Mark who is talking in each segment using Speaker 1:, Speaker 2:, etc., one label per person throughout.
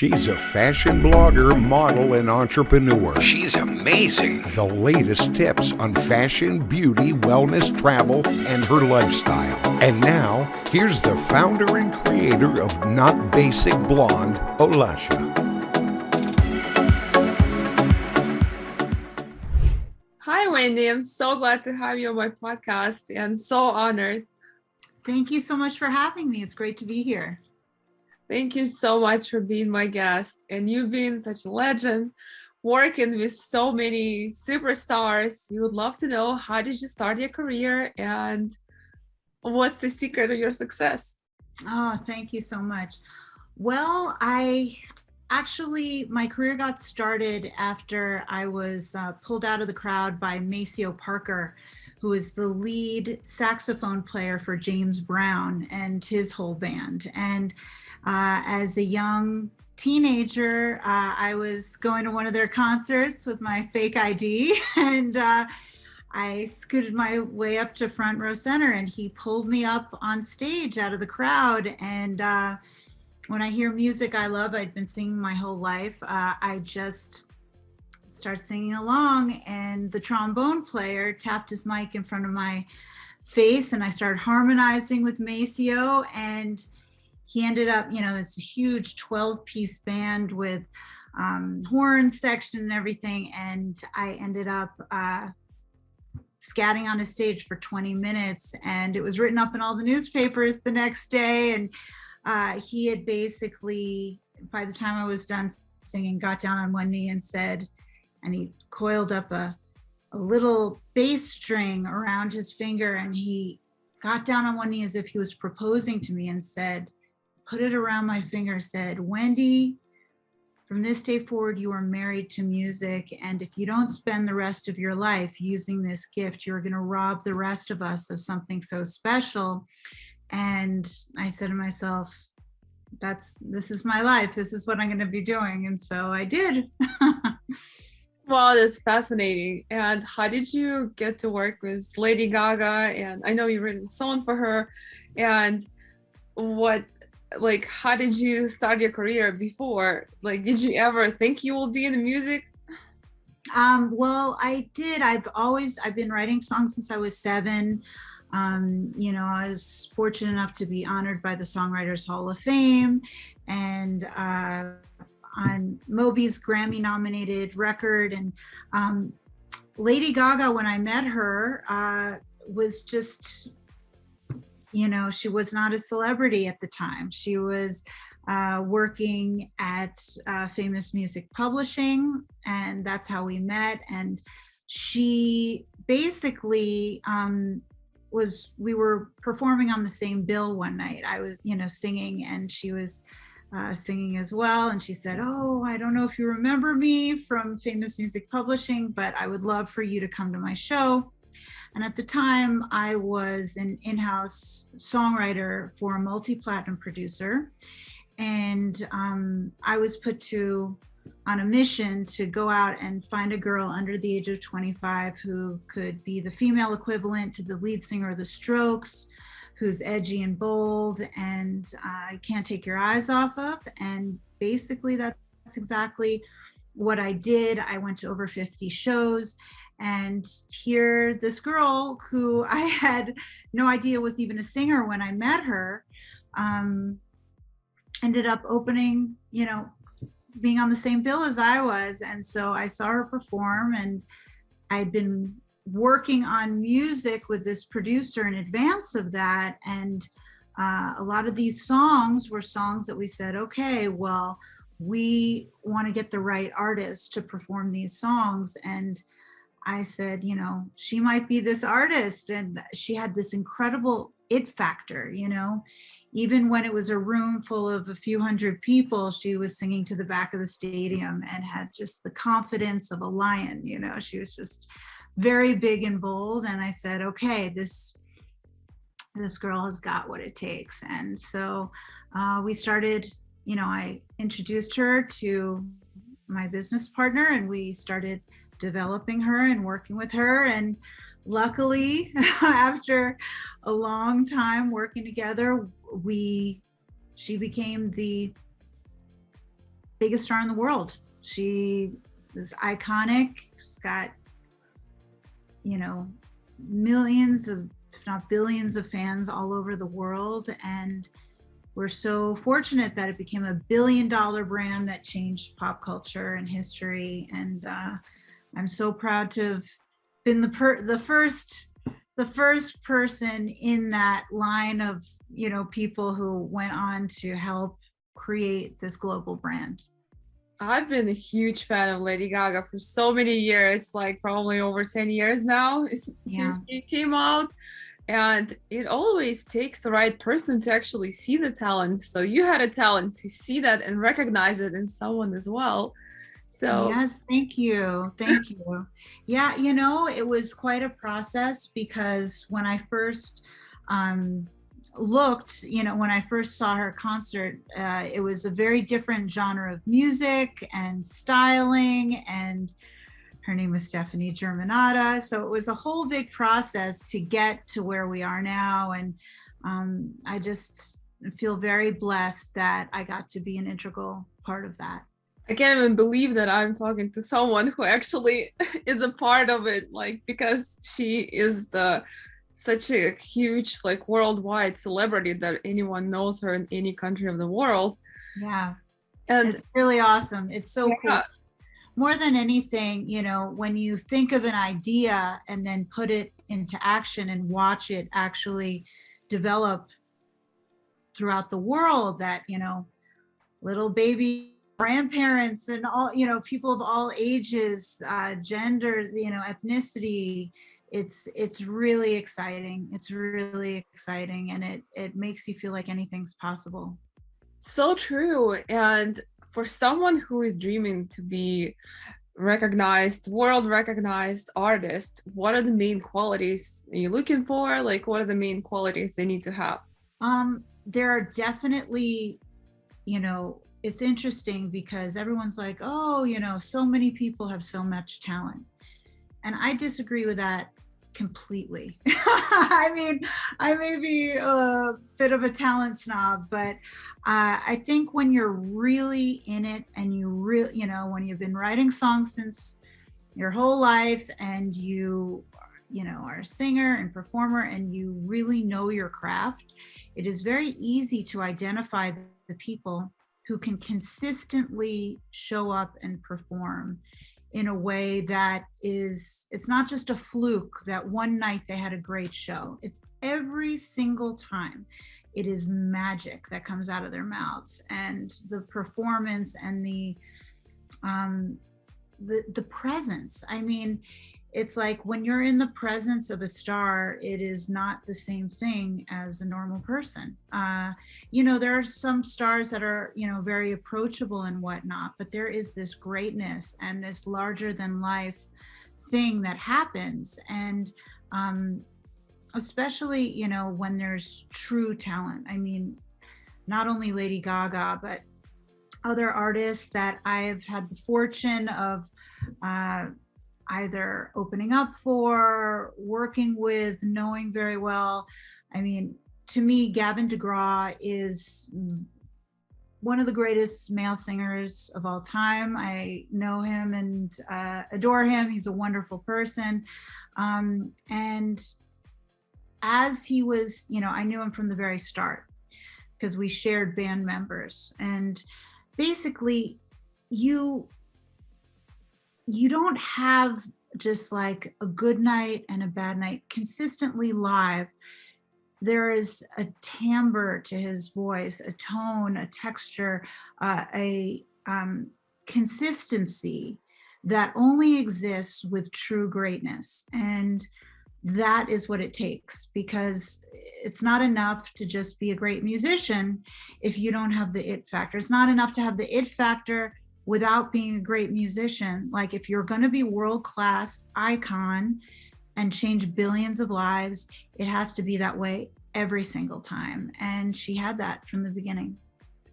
Speaker 1: She's a fashion blogger, model, and entrepreneur.
Speaker 2: She's amazing.
Speaker 1: The latest tips on fashion, beauty, wellness, travel, and her lifestyle. And now, here's the founder and creator of Not Basic Blonde, Olasha.
Speaker 3: Hi, Wendy. I'm so glad to have you on my podcast and so honored.
Speaker 4: Thank you so much for having me. It's great to be here.
Speaker 3: Thank you so much for being my guest. And you've been such a legend, working with so many superstars. You would love to know, how did you start your career and what's the secret of your success?
Speaker 4: Oh, thank you so much. Well, my career got started after I was pulled out of the crowd by Maceo Parker, who is the lead saxophone player for James Brown and his whole band. And as a young teenager, I was going to one of their concerts with my fake ID, and I scooted my way up to front row center, and he pulled me up on stage out of the crowd. And when I hear music I love, I'd been singing my whole life, I just start singing along, and the trombone player tapped his mic in front of my face, and I started harmonizing with Maceo, and he ended up, it's a huge 12-piece band with horn section and everything, and I ended up scatting on a stage for 20 minutes, and it was written up in all the newspapers the next day. And he had basically, by the time I was done singing, got down on one knee and said, and he coiled up a little bass string around his finger, and he got down on one knee as if he was proposing to me and said, put it around my finger, said, Wendy, from this day forward, you are married to music. And if you don't spend the rest of your life using this gift, you're going to rob the rest of us of something so special. And I said to myself, this is my life. This is what I'm going to be doing. And so I did.
Speaker 3: Wow, that's fascinating. And how did you get to work with Lady Gaga? And I know you've written a song for her. And how did you start your career before? Did you ever think you will be in the music?
Speaker 4: Well, I did. I've been writing songs since I was 7. I was fortunate enough to be honored by the Songwriters Hall of Fame, and on Moby's Grammy nominated record. And Lady Gaga, when I met her, was just, she was not a celebrity at the time. She was working at Famous Music Publishing, and that's how we met. And she basically we were performing on the same bill one night. I was, singing, and she was singing as well. And she said, oh, I don't know if you remember me from Famous Music Publishing, but I would love for you to come to my show. And at the time, I was an in-house songwriter for a multi-platinum producer. And I was put on a mission to go out and find a girl under the age of 25 who could be the female equivalent to the lead singer of The Strokes, who's edgy and bold and can't take your eyes off of. And basically that's exactly what I did. I went to over 50 shows, and here this girl who I had no idea was even a singer when I met her, ended up opening, being on the same bill as I was. And so I saw her perform, and I'd been working on music with this producer in advance of that. And a lot of these songs were songs that we said, okay, well, we want to get the right artist to perform these songs. And I said, she might be this artist. And she had this incredible it factor, even when it was a room full of a few hundred people, she was singing to the back of the stadium and had just the confidence of a lion. She was just very big and bold. And I said, okay, this girl has got what it takes. And so we started, I introduced her to my business partner, and we started developing her and working with her. And luckily, after a long time working together, she became biggest star in the world. She is iconic. She's got, you know, millions of, if not billions of fans all over the world. And we're so fortunate that it became a billion-dollar brand that changed pop culture and history. And I'm so proud to have been the first person in that line of, you know, people who went on to help create this global brand.
Speaker 3: I've been a huge fan of Lady Gaga for so many years, like probably over 10 years now since she came out. And it always takes the right person to actually see the talent. So you had a talent to see that and recognize it in someone as well. So
Speaker 4: yes, thank you. Thank you. Yeah, you know, it was quite a process because when I first looked, you know, when I first saw her concert, it was a very different genre of music and styling, and her name was Stephanie Germanata. So it was a whole big process to get to where we are now. And I just feel very blessed that I got to be an integral part of that.
Speaker 3: I can't even believe that I'm talking to someone who actually is a part of it, like, because she is such a huge, like, worldwide celebrity that anyone knows her in any country of the world.
Speaker 4: Yeah,
Speaker 3: and
Speaker 4: it's really awesome. It's so cool. More than anything, you know, when you think of an idea and then put it into action and watch it actually develop throughout the world, that, you know, little baby grandparents and all, you know, people of all ages, genders, you know, ethnicity, it's really exciting. It's really exciting, and it makes you feel like anything's possible.
Speaker 3: So true. And for someone who is dreaming to be recognized, world recognized artist, what are the main qualities you're looking for? Like, what are the main qualities they need to have?
Speaker 4: There are definitely, you know, it's interesting because everyone's like, oh, you know, so many people have so much talent. And I disagree with that completely. I mean, I may be a bit of a talent snob, but I think when you're really in it and you really, you know, when you've been writing songs since your whole life and you know, are a singer and performer and you really know your craft, it is very easy to identify the people who can consistently show up and perform in a way that is, it's not just a fluke that one night they had a great show. It's every single time. It is magic that comes out of their mouths, and the performance and the presence. I mean, it's like when you're in the presence of a star, it is not the same thing as a normal person. You know, there are some stars that are, you know, very approachable and whatnot, but there is this greatness and this larger than life thing that happens. And especially, you know, when there's true talent. I mean, not only Lady Gaga, but other artists that I've had the fortune of either opening up for, working with, knowing very well. I mean, to me, Gavin DeGraw is one of the greatest male singers of all time. I know him and adore him. He's a wonderful person. And as he was, you know, I knew him from the very start because we shared band members. And basically, you don't have just like a good night and a bad night. Consistently live, there is a timbre to his voice, a tone, a texture, a consistency that only exists with true greatness. And that is what it takes, because it's not enough to just be a great musician if you don't have the it factor. It's not enough to have the it factor without being a great musician. Like, if you're going to be world-class icon and change billions of lives, it has to be that way every single time. And she had that from the beginning.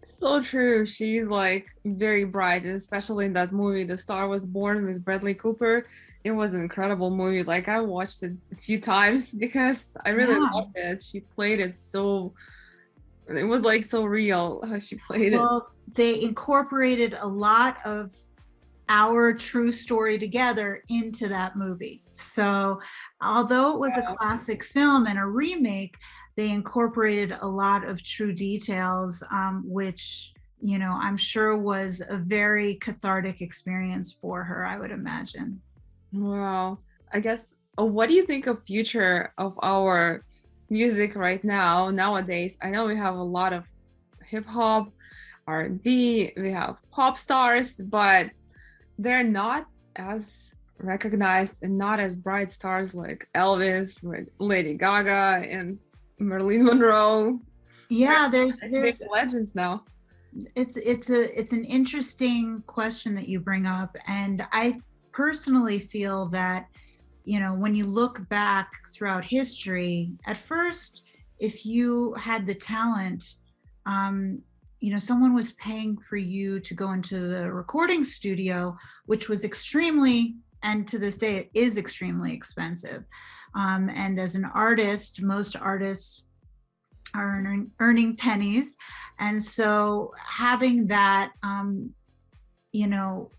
Speaker 3: So true. She's like very bright, and especially in that movie, The Star Was Born with Bradley Cooper. It was an incredible movie. Like, I watched it a few times because I really loved it. She played it so It was like so real how she played it.
Speaker 4: Well, they incorporated a lot of our true story together into that movie. So although it was a classic film and a remake, they incorporated a lot of true details, which, you know, I'm sure was a very cathartic experience for her, I would imagine.
Speaker 3: Wow. I guess, what do you think of future of our music right now, nowadays? I know we have a lot of hip hop, R&B, we have pop stars, but they're not as recognized and not as bright stars like Elvis, with Lady Gaga and Marilyn Monroe.
Speaker 4: Yeah, there's
Speaker 3: big legends now.
Speaker 4: It's an interesting question that you bring up, and I personally feel that, you know, when you look back throughout history, at first, if you had the talent, you know, someone was paying for you to go into the recording studio, which was extremely, and to this day, it is extremely expensive. And as an artist, most artists are earning pennies. And so having that, you know,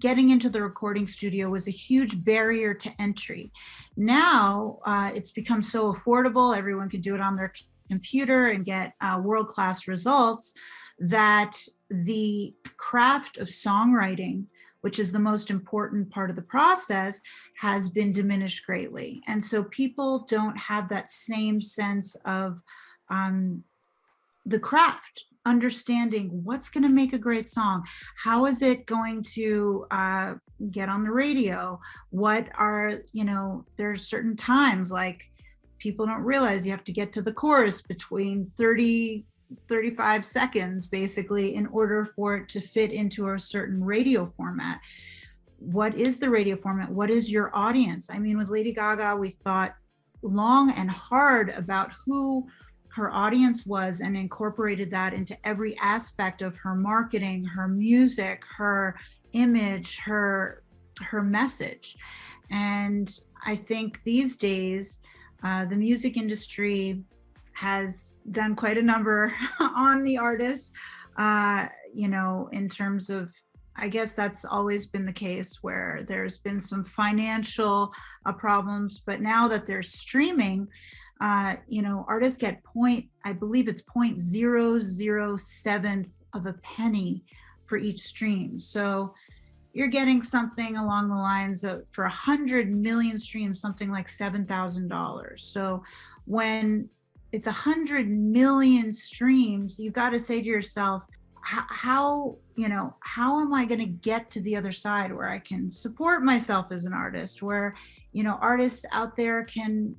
Speaker 4: getting into the recording studio was a huge barrier to entry. Now it's become so affordable, everyone can do it on their computer and get world-class results, that the craft of songwriting, which is the most important part of the process, has been diminished greatly. And so people don't have that same sense of the craft, understanding what's going to make a great song, how is it going to get on the radio, what are, you know, there's certain times, like, people don't realize you have to get to the chorus between 35 seconds basically in order for it to fit into a certain radio format. What is the radio format? What is your audience? I mean, with Lady Gaga, we thought long and hard about who her audience was and incorporated that into every aspect of her marketing, her music, her image, her message. And I think these days, the music industry has done quite a number on the artists, you know, in terms of, I guess that's always been the case, where there's been some financial problems, but now that they're streaming, you know, artists get I believe it's 0.007 of a penny for each stream. So you're getting something along the lines of, for 100 million streams, something like $7,000. So when it's 100 million streams, you've got to say to yourself, how, you know, how am I going to get to the other side where I can support myself as an artist, where, you know, artists out there can,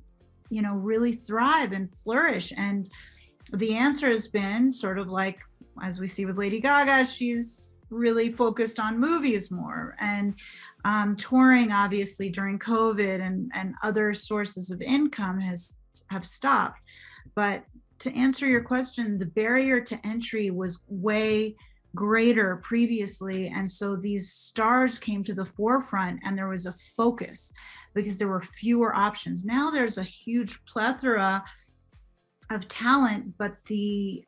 Speaker 4: you know, really thrive and flourish? And the answer has been sort of like, as we see with Lady Gaga, she's really focused on movies more, and touring, obviously, during COVID and other sources of income have stopped. But to answer your question, the barrier to entry was way greater previously, and so these stars came to the forefront, and there was a focus because there were fewer options. Now there's a huge plethora of talent, but the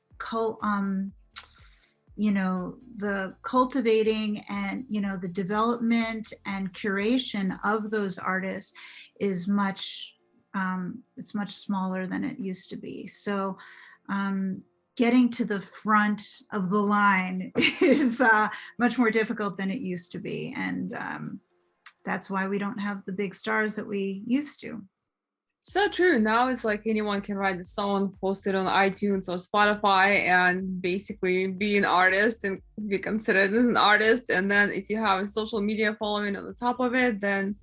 Speaker 4: you know, the cultivating and, you know, the development and curation of those artists is much it's much smaller than it used to be. So getting to the front of the line is much more difficult than it used to be. And that's why we don't have the big stars that we used to.
Speaker 3: So true. Now it's like anyone can write a song, post it on iTunes or Spotify, and basically be an artist and be considered as an artist. And then if you have a social media following on the top of it, then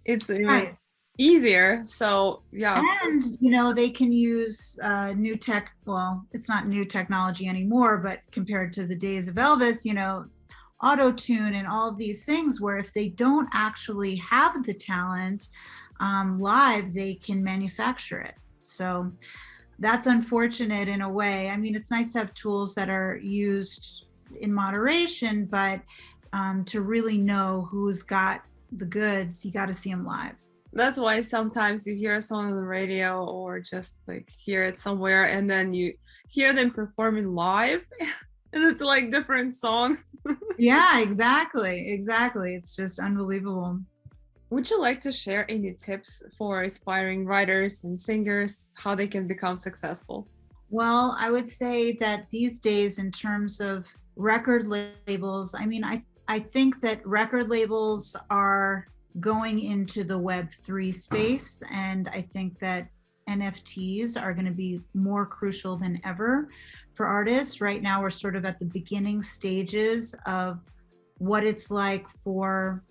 Speaker 3: it's even easier. So yeah.
Speaker 4: And, you know, they can use new tech. Well, it's not new technology anymore, but compared to the days of Elvis, you know, auto-tune and all of these things, where if they don't actually have the talent live, they can manufacture it. So that's unfortunate in a way. I mean, it's nice to have tools that are used in moderation, but to really know who's got the goods, you got to see them live.
Speaker 3: That's why sometimes you hear a song on the radio or just like hear it somewhere and then you hear them performing live and it's like different song.
Speaker 4: Yeah, exactly. It's just unbelievable.
Speaker 3: Would you like to share any tips for aspiring writers and singers, how they can become successful?
Speaker 4: Well, I would say that these days, in terms of record labels, I mean, I think that record labels are going into the Web3 space, and I think that NFTs are going to be more crucial than ever for artists. Right now, we're sort of at the beginning stages of what it's like for,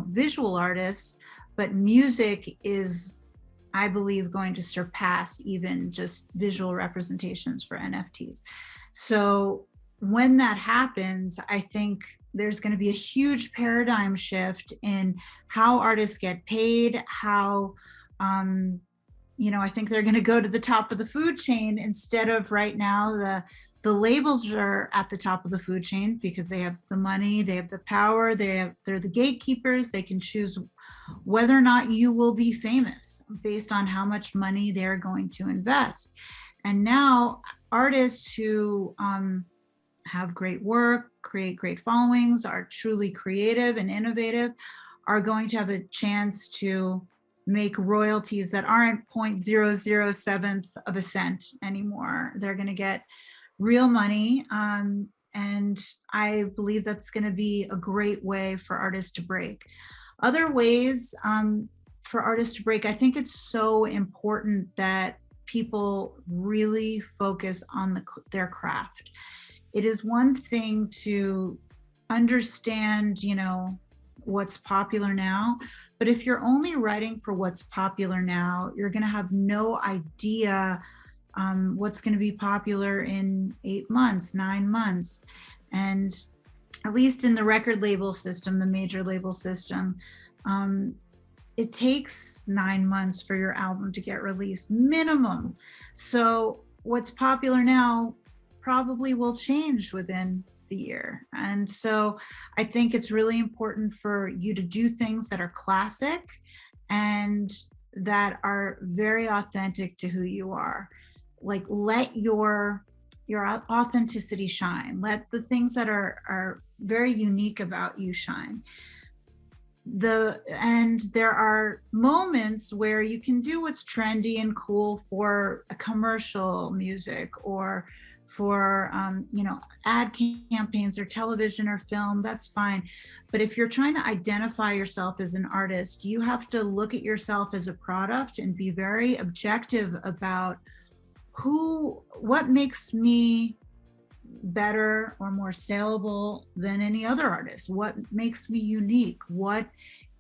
Speaker 4: visual artists, but music is, I believe, going to surpass even just visual representations for NFTs. So when that happens, I think there's going to be a huge paradigm shift in how artists get paid, how, I think they're going to go to the top of the food chain instead of right now the labels are at the top of the food chain because they have the money, they have the power, they're the gatekeepers. They can choose whether or not you will be famous based on how much money they're going to invest. And now artists who have great work, create great followings, are truly creative and innovative, are going to have a chance to make royalties that aren't 0.007th of a cent anymore. They're going to get real money. And I believe that's going to be a great way for artists to break. Other ways for artists to break, I think it's so important that people really focus on their craft. It is one thing to understand, what's popular now, but if you're only writing for what's popular now, you're going to have no idea what's going to be popular in 8 months, 9 months. And at least in the record label system, the major label system, it takes 9 months for your album to get released, minimum. So what's popular now probably will change within the year. And so I think it's really important for you to do things that are classic and that are very authentic to who you are. Like, let your authenticity shine. Let the things that are very unique about you shine. And there are moments where you can do what's trendy and cool for a commercial music or for ad campaigns or television or film. That's fine. But if you're trying to identify yourself as an artist, you have to look at yourself as a product and be very objective about what makes me better or more saleable than any other artist? What makes me unique? What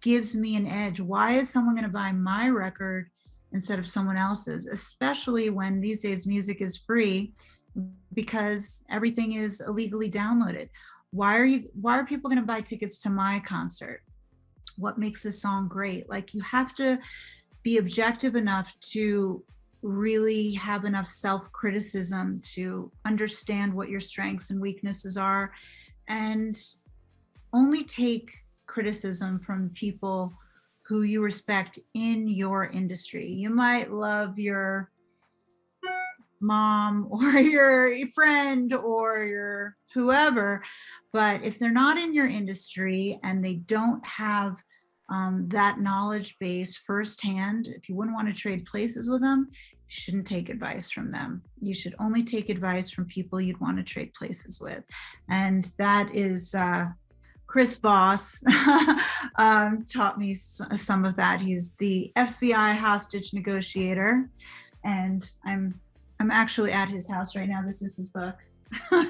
Speaker 4: gives me an edge? Why is someone going to buy my record instead of someone else's? Especially when these days music is free because everything is illegally downloaded. Why are people going to buy tickets to my concert? What makes a song great? Like, you have to be objective enough to really have enough self-criticism to understand what your strengths and weaknesses are, and only take criticism from people who you respect in your industry. You might love your mom or your friend or your whoever, but if they're not in your industry and they don't have that knowledge base firsthand, if you wouldn't want to trade places with them, you shouldn't take advice from them. You should only take advice from people you'd want to trade places with. And that is Chris Voss taught me some of that. He's the FBI hostage negotiator, and I'm actually at his house right now. This is his book.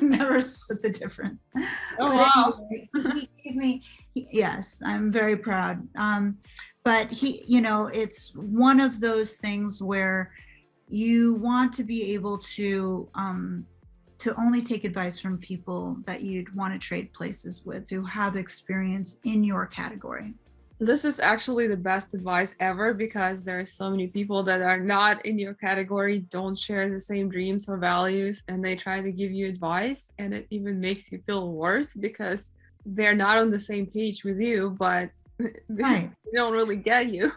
Speaker 4: Never split the difference.
Speaker 3: Oh, wow.
Speaker 4: Anyway, he gave me, yes, I'm very proud. But it's one of those things where you want to be able to only take advice from people that you'd want to trade places with, who have experience in your category.
Speaker 3: This is actually the best advice ever, because there are so many people that are not in your category, don't share the same dreams or values, and they try to give you advice, and it even makes you feel worse because they're not on the same page with you, but they don't really get you.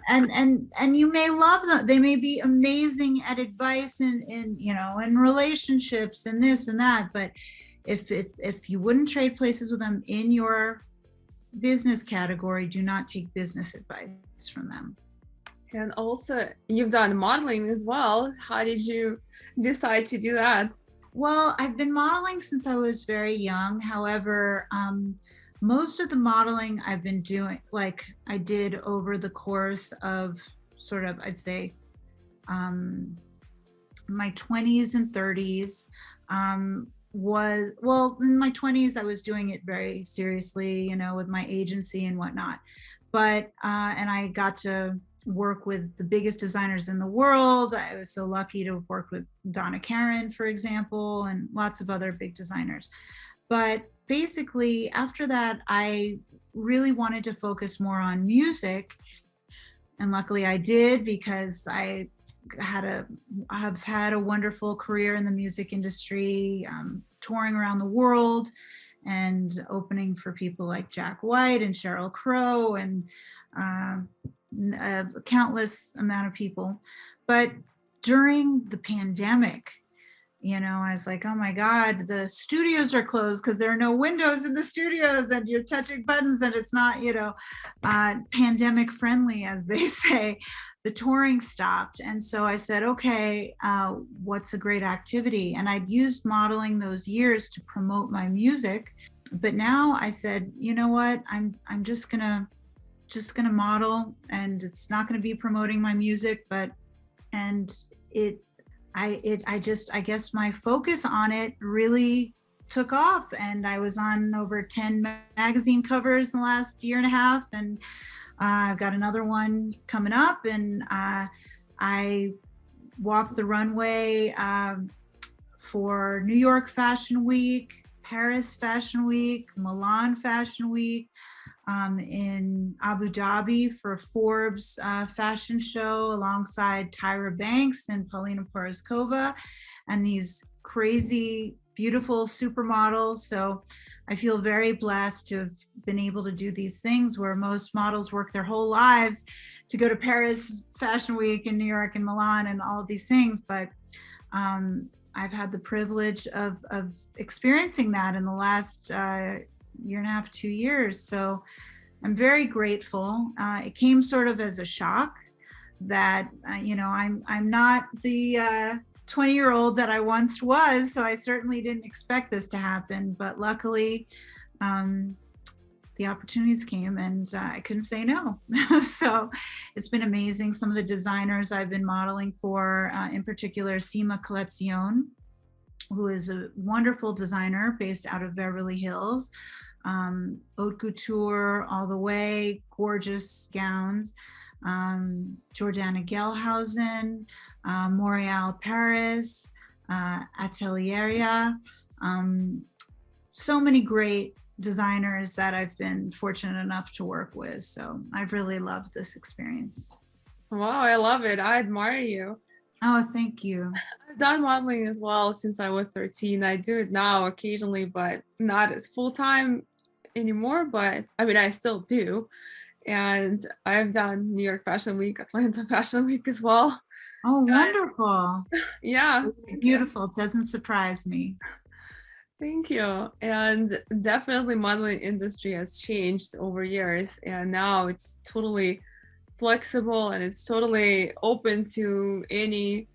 Speaker 4: and you may love them. They may be amazing at advice in in relationships and this and that, but if you wouldn't trade places with them in your business category, do not take business advice from them.
Speaker 3: And also, you've done modeling as well. How did you decide to do that?
Speaker 4: Well, I've been modeling since I was very young. However, most of the modeling I've been doing, like I did over the course of sort of, I'd say, my 20s and 30s, in my 20s, I was doing it very seriously, with my agency and whatnot. But, and I got to work with the biggest designers in the world. I was so lucky to have worked with Donna Karan, for example, and lots of other big designers. But basically, after that, I really wanted to focus more on music. And luckily I did, because I have had a wonderful career in the music industry, touring around the world and opening for people like Jack White and Sheryl Crow and a countless amount of people. But during the pandemic, I was like, oh my God, the studios are closed because there are no windows in the studios and you're touching buttons and it's not, pandemic friendly, as they say. The touring stopped. And so I said, okay, what's a great activity? And I'd used modeling those years to promote my music. But now I said, you know what, I'm just gonna model, and it's not gonna be promoting my music, I guess my focus on it really took off, and I was on over 10 magazine covers in the last year and a half, and I've got another one coming up, and I walked the runway for New York Fashion Week, Paris Fashion Week, Milan Fashion Week, in Abu Dhabi for Forbes fashion show alongside Tyra Banks and Paulina Porizkova and these crazy, beautiful supermodels. So I feel very blessed to have been able to do these things where most models work their whole lives to go to Paris Fashion Week and New York and Milan and all of these things. But I've had the privilege of experiencing that in the last year and a half, 2 years. So I'm very grateful. It came sort of as a shock that, I'm not the 20-year-old that I once was. So I certainly didn't expect this to happen, but luckily the opportunities came and I couldn't say no. So it's been amazing. Some of the designers I've been modeling for, in particular, Sima Collection, who is a wonderful designer based out of Beverly Hills. Haute couture all the way, gorgeous gowns. Jordana Gelhausen, L'Oréal Paris, Atelieria. So many great designers that I've been fortunate enough to work with. So I've really loved this experience.
Speaker 3: Wow, I love it. I admire you.
Speaker 4: Oh, thank you.
Speaker 3: I've done modeling as well since I was 13. I do it now occasionally, but not as full-time anymore. But I still do. And I've done New York Fashion Week, Atlanta Fashion Week as well.
Speaker 4: Oh, wonderful.
Speaker 3: Yeah.
Speaker 4: Beautiful. It doesn't surprise me.
Speaker 3: Thank you. And definitely modeling industry has changed over years. And now it's totally flexible and it's totally open to any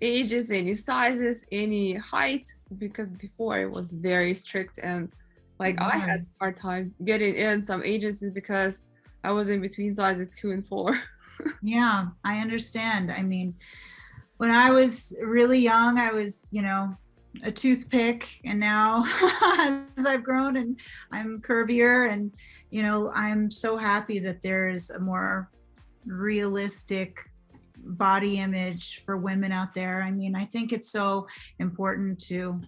Speaker 3: ages, any sizes, any height, because before it was very strict and I had a hard time getting in some agencies because I was in between sizes 2 and 4.
Speaker 4: Yeah, I understand. When I was really young, I was, a toothpick, and now as I've grown and I'm curvier, and I'm so happy that there's a more realistic body image for women out there. I think it's so important to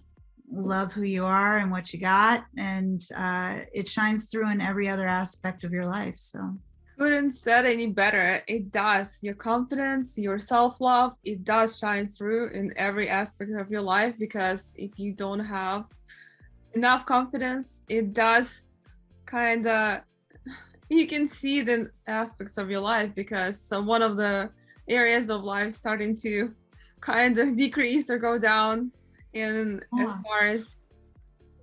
Speaker 4: love who you are and what you got, and it shines through in every other aspect of your life. So
Speaker 3: couldn't said any better. It does. Your confidence, your self-love, it does shine through in every aspect of your life, because if you don't have enough confidence, it does kind of you can see the aspects of your life, because one of the areas of life starting to kind of decrease or go down. And as far as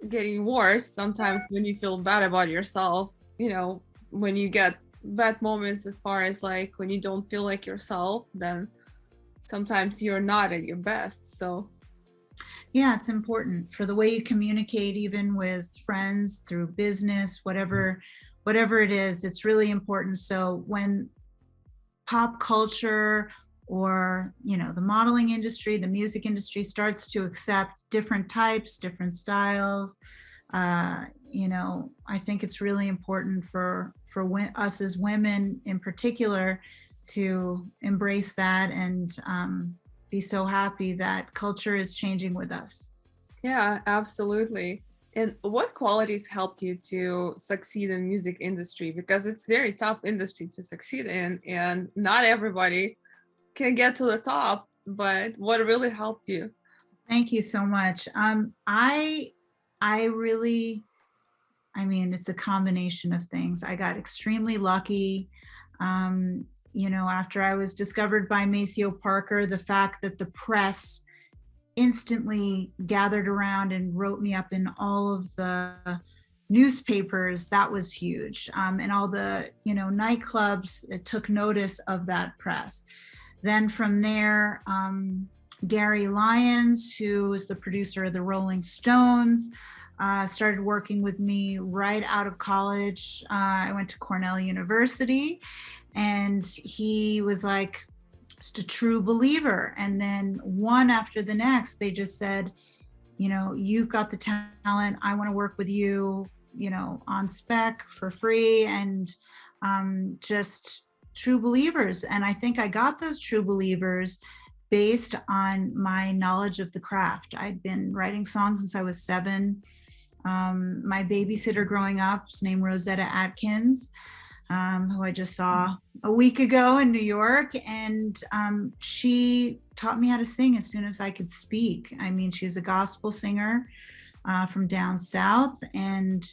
Speaker 3: getting worse, sometimes when you feel bad about yourself, when you get bad moments, as far as like when you don't feel like yourself, then sometimes you're not at your best. So
Speaker 4: yeah, it's important for the way you communicate, even with friends, through business, whatever it is, it's really important. So when pop culture or the modeling industry, the music industry starts to accept different types, different styles, I think it's really important for us as women in particular to embrace that and be so happy that culture is changing with us.
Speaker 3: Yeah, absolutely. And what qualities helped you to succeed in music industry? Because it's very tough industry to succeed in, and not everybody can get to the top. But what really helped you?
Speaker 4: Thank you so much. I really, it's a combination of things. I got extremely lucky. After I was discovered by Maceo Parker, the fact that the press instantly gathered around and wrote me up in all of the newspapers, that was huge. And all the, nightclubs took notice of that press. Then from there, Gary Lyons, who is the producer of the Rolling Stones, started working with me right out of college. I went to Cornell University, and he was like just a true believer. And then one after the next, they just said, you've got the talent. I want to work with you, on spec for free, and just true believers. And I think I got those true believers based on my knowledge of the craft. I'd been writing songs since I was 7. My babysitter growing up was named Rosetta Atkins, who I just saw a week ago in New York. And she taught me how to sing as soon as I could speak. She's a gospel singer from down south. And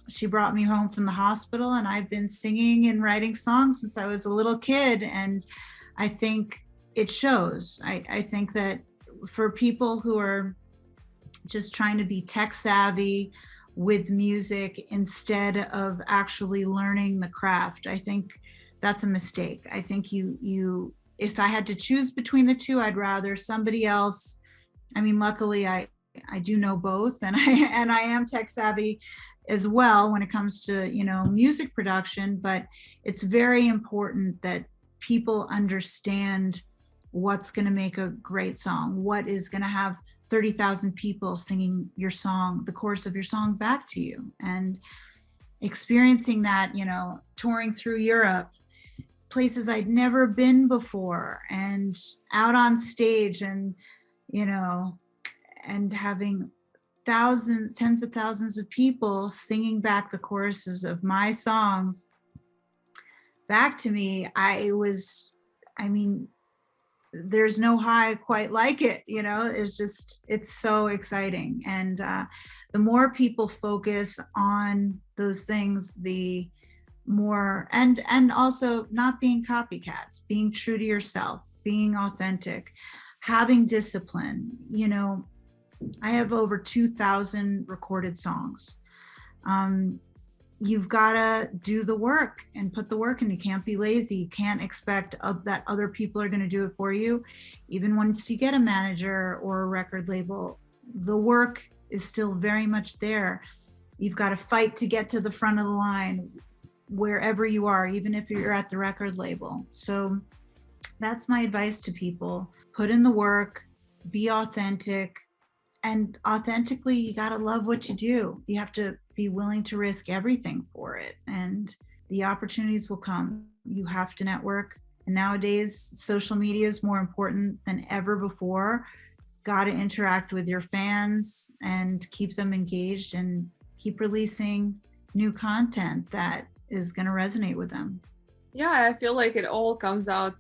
Speaker 4: she brought me home from the hospital, and I've been singing and writing songs since I was a little kid. And I think it shows. I think that for people who are just trying to be tech savvy with music instead of actually learning the craft, I think that's a mistake. I think you if I had to choose between the two, I'd rather somebody else. Luckily I do know both, and I am tech savvy as well when it comes to music production. But it's very important that people understand what's going to make a great song, what is going to have 30,000 people singing your song, the chorus of your song back to you. And experiencing that, touring through Europe, places I'd never been before, and out on stage, and and having tens of thousands of people singing back the choruses of my songs back to me. There's no high quite like it, it's so exciting. And the more people focus on those things, the more, and also not being copycats, being true to yourself, being authentic, having discipline. I have over 2,000 recorded songs. You've got to do the work and put the work in. You can't be lazy. You can't expect that other people are going to do it for you. Even once you get a manager or a record label, the work is still very much there. You've got to fight to get to the front of the line wherever you are, even if you're at the record label. So that's my advice to people. Put in the work, be authentic. And authentically, you got to love what you do. You have to be willing to risk everything for it, and the opportunities will come. You have to network. And nowadays, social media is more important than ever before. Got to interact with your fans and keep them engaged, and keep releasing new content that is going to resonate with them.
Speaker 3: Yeah, I feel like it all comes down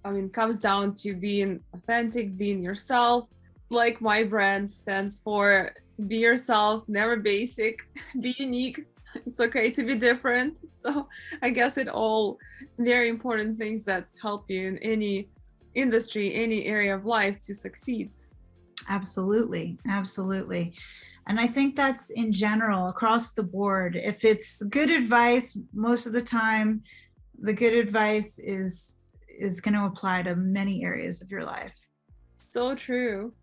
Speaker 3: to being authentic, being yourself. Like my brand stands for be yourself, never basic, be unique. It's okay to be different. So I guess it all very important things that help you in any industry, any area of life to succeed.
Speaker 4: Absolutely. Absolutely. And I think that's in general across the board. If it's good advice, most of the time, the good advice is going to apply to many areas of your life.
Speaker 3: So true.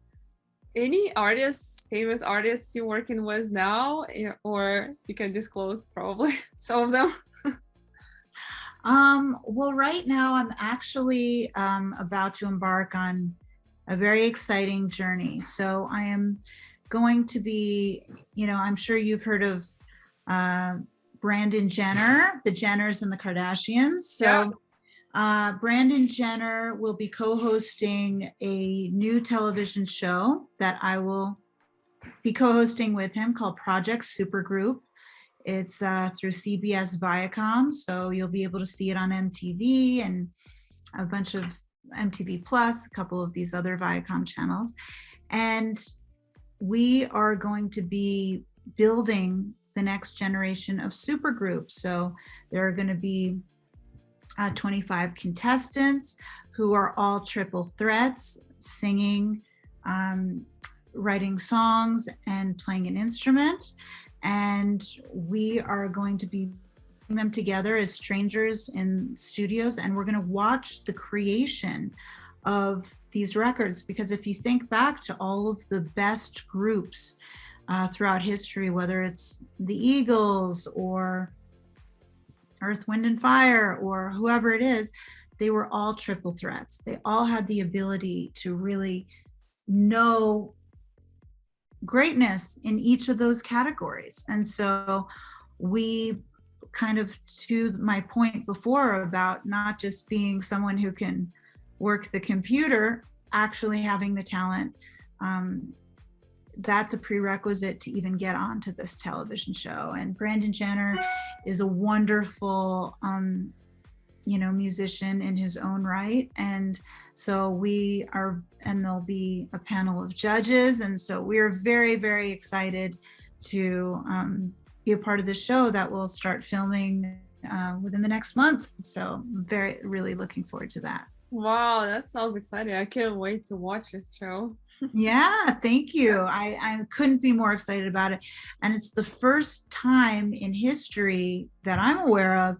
Speaker 3: Any artists, famous artists you're working with now, or you can disclose probably some of them?
Speaker 4: Well, right now I'm actually about to embark on a very exciting journey. So I am going to be, I'm sure you've heard of Brandon Jenner, the Jenners and the Kardashians. So Brandon Jenner will be co-hosting a new television show that I will be co-hosting with him called Project Supergroup. It's through CBS Viacom, so you'll be able to see it on MTV and a bunch of MTV Plus, a couple of these other Viacom channels. And we are going to be building the next generation of supergroups. So there are going to be 25 contestants who are all triple threats, singing, writing songs, and playing an instrument. And we are going to be putting them together as strangers in studios, and we're going to watch the creation of these records. Because if you think back to all of the best groups throughout history, whether it's the Eagles or Earth, Wind and Fire or whoever it is, they were all triple threats. They all had the ability to really know greatness in each of those categories. And so we kind of, to my point before about not just being someone who can work the computer, actually having the talent, that's a prerequisite to even get onto this television show. And Brandon Jenner is a wonderful, musician in his own right. And so and there'll be a panel of judges. And so we're very, very excited to be a part of the show that will start filming within the next month. So I'm really looking forward to that.
Speaker 3: Wow, that sounds exciting. I can't wait to watch this show.
Speaker 4: Yeah, thank you. I couldn't be more excited about it. And it's the first time in history that I'm aware of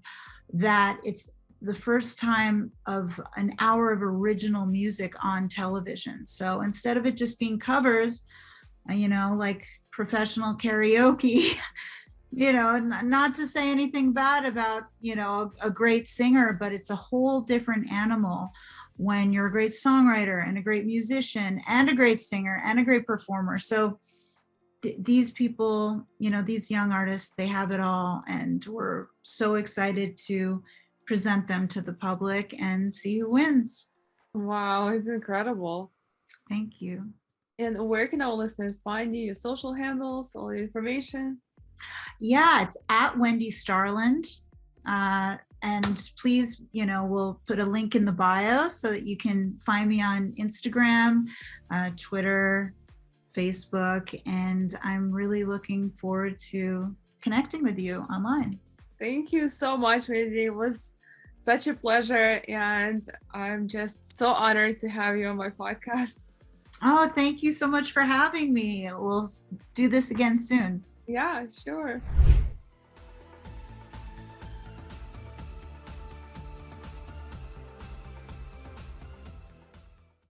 Speaker 4: that it's the first time of an hour of original music on television. So instead of it just being covers, like professional karaoke, not to say anything bad about, a great singer, but it's a whole different animal when you're a great songwriter and a great musician and a great singer and a great performer. So these people, these young artists, they have it all. And we're so excited to present them to the public and see who wins.
Speaker 3: Wow, it's incredible.
Speaker 4: Thank you.
Speaker 3: And where can our listeners find you? Your social handles, all the information?
Speaker 4: Yeah, it's at Wendy Starland. And please, we'll put a link in the bio so that you can find me on Instagram, Twitter, Facebook, and I'm really looking forward to connecting with you online.
Speaker 3: Thank you so much, Wendy. It was such a pleasure, and I'm just so honored to have you on my podcast.
Speaker 4: Oh, thank you so much for having me. We'll do this again soon.
Speaker 3: Yeah, sure.